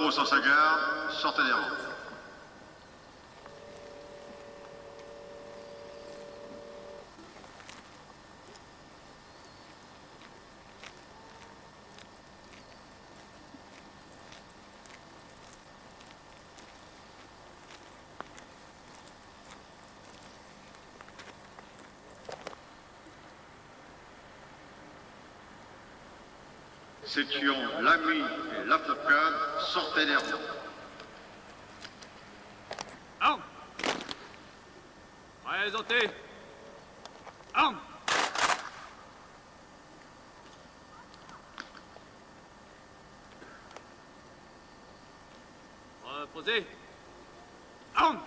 drapeau sans sa garde, sortez des rangs. Section l'ami et la fourcade, sortez des rangs. Armes! Présentez! Armes! Reposez! Armes!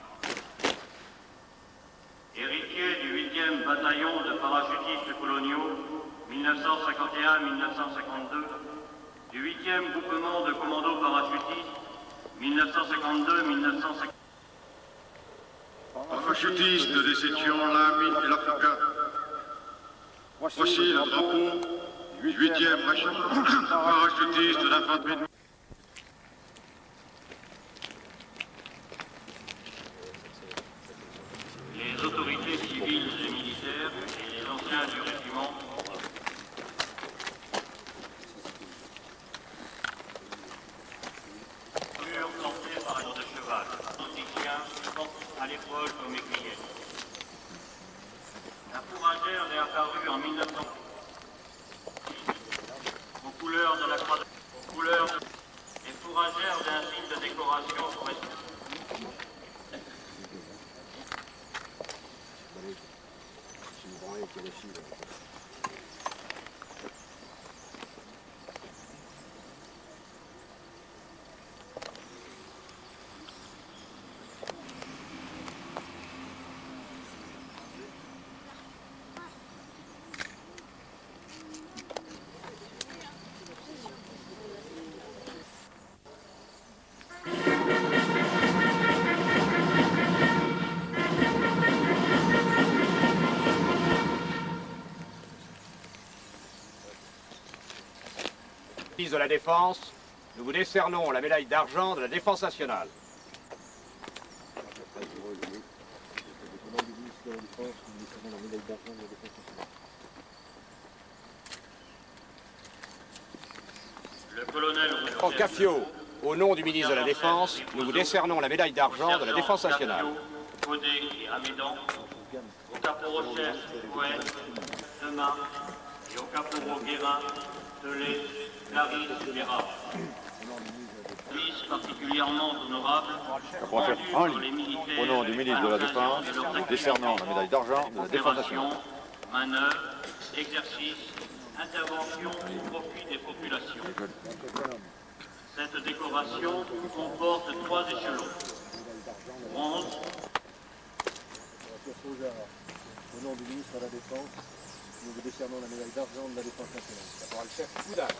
Héritier du 8e bataillon de parachutistes coloniaux, 1951-1952, du 8e groupement de commandos parachutistes, 1952-1953. Parachutistes des sections l'ami et la fourcade. Voici le drapeau du 8e régiment parachutiste d'infanterie. Les autorités civiles et militaires et les anciens du régiment furent portés par un de cheval, antiquien, à l'épaule comme écuyer. La fourragère est apparue en 1900 aux couleurs de la croix aux couleurs et fourragère d'un signe de décoration forestière. De la Défense, nous vous décernons la médaille d'argent de la Défense nationale. Le colonel En Caffio, au nom du ministre de la Défense, nous vous décernons la médaille d'argent de la Défense nationale. Caudé et Amédan, au caporal-chef Cohen, Demain et au caporal Guérin, Telé, Clarisse et Bérard. Service particulièrement honorable, Caporal-chef Henry, au nom du ministre de la Défense, décernant la médaille d'argent de la Défense nationale. Manœuvre, exercice, intervention au profit des populations. Cette décoration comporte 3 échelons. Bronze. Au nom du ministre de la Défense, nous vous décernons la médaille d'argent de la Défense nationale. Caporal-chef Foudas.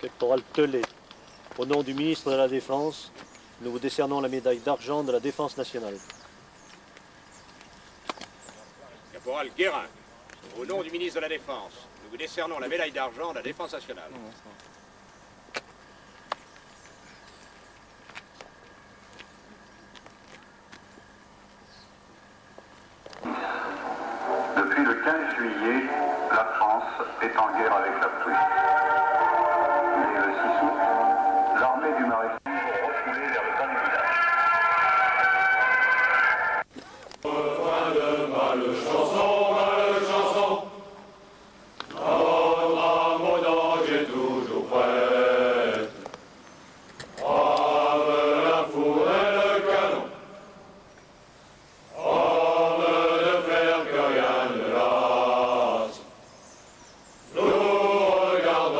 Caporal Telé, au nom du ministre de la Défense, nous vous décernons la médaille d'argent de la Défense nationale. Caporal Guérin, au nom du ministre de la Défense, nous vous décernons la médaille d'argent de la Défense nationale. Depuis le 15 juillet, la France est en guerre avec la Prusse. Et le 6 août, l'armée du maréchal a reculé vers le bas du village. Refrain de belle chanson, notre âme au danger toujours prête. Brave la foudre et le canon, homme de fer que rien ne lasse. Nous regardons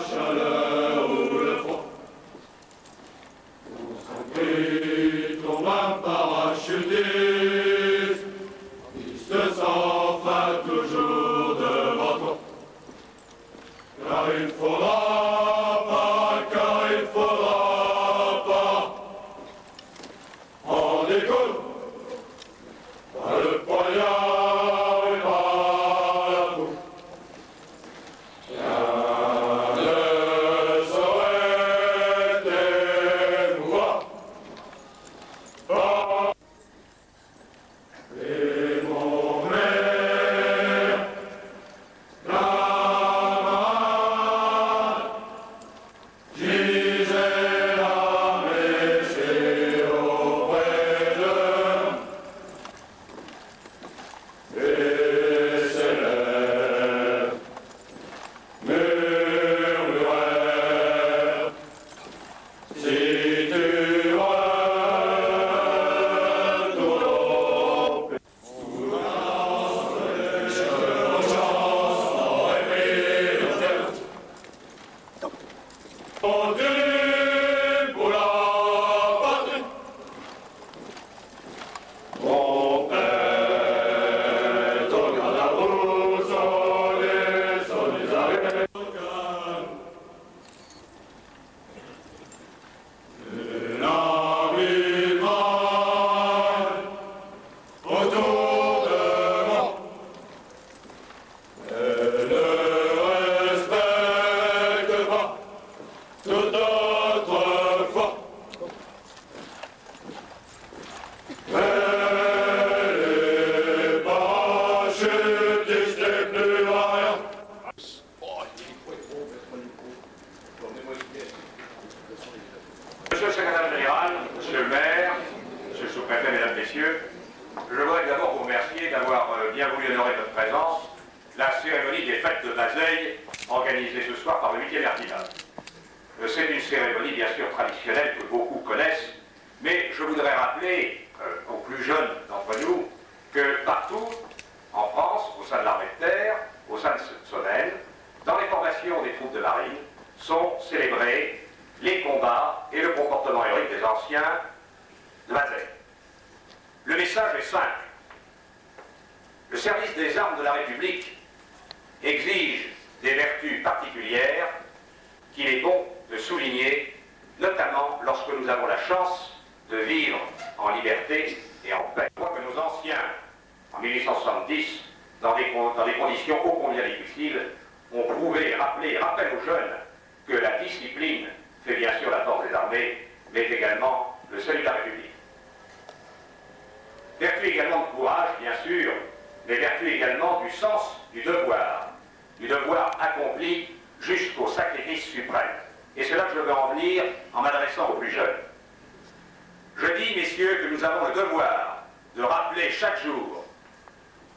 chaleur ou le froid. Pour son cri tombe un parachutiste, piste sans fin toujours devant toi. Car il faudra pas, en école, par le poignard et par la peau. Rien ne saurait émouvoir. Et mon mère, camarade, disait la messe auprès d'eux. Et ses lèvres murmurèrent, si tu retournes au pays. Sous la soleil, chance aurait pris le ciel. Continue pour la patrie. Mon père, ton garde à vous, soleil, solidarité. La vie vaille autour de moi. Elle ne respecte pas toute autre foi. Elle est parachutiste et plus rien. Monsieur le secrétaire général, monsieur le maire, monsieur le sous-préfet, mesdames, messieurs, je voudrais d'abord vous remercier d'avoir bien voulu honorer votre présence la cérémonie des fêtes de Bazeilles organisée ce soir par le 8e RPIMA. C'est une cérémonie bien sûr traditionnelle que beaucoup connaissent, mais je voudrais rappeler aux plus jeunes d'entre nous que partout en France, au sein de l'armée de terre, au sein de cette semaine, dans les formations des troupes de marine, sont célébrés les combats et le comportement héroïque des anciens de Bazeilles. Le message est simple. Le service des armes de la République exige des vertus particulières qu'il est bon de souligner, notamment lorsque nous avons la chance de vivre en liberté et en paix. Je crois que nos anciens, en 1870, dans des conditions ô combien difficiles, ont prouvé, rappellent aux jeunes que la discipline fait bien sûr la force des armées, mais également le salut de la République. Vertu également de courage, bien sûr, mais vertu également du sens du devoir accompli jusqu'au sacrifice suprême. Et c'est là que je veux en venir en m'adressant aux plus jeunes. Je dis, messieurs, que nous avons le devoir de rappeler chaque jour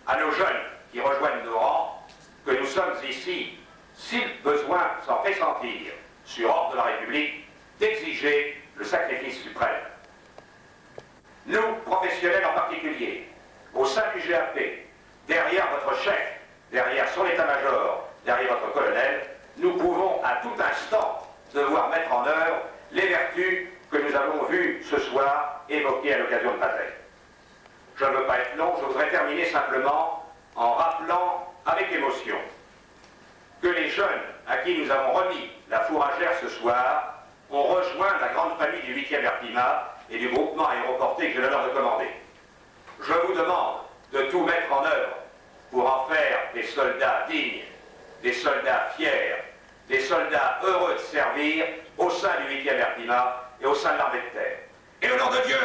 à nos jeunes qui rejoignent nos rangs que nous sommes ici, si le besoin s'en fait sentir, sur ordre de la République, d'exiger le sacrifice suprême. Nous, professionnels en particulier, au sein du GAP, derrière votre chef, derrière son état-major, derrière votre colonel, nous pouvons à tout instant devoir mettre en œuvre les vertus que nous avons vues ce soir évoquées à l'occasion de Bazeilles. Je ne veux pas être long, je voudrais terminer simplement en rappelant avec émotion que les jeunes à qui nous avons remis la fourragère ce soir ont rejoint la grande famille du 8e RPIMA et du groupement aéroporté que j'ai l'honneur de commander. Je vous demande de tout mettre en œuvre pour en faire des soldats dignes, des soldats fiers, des soldats heureux de servir au sein du 8e RPIMA et au sein de l'armée de terre. Et au nom de Dieu,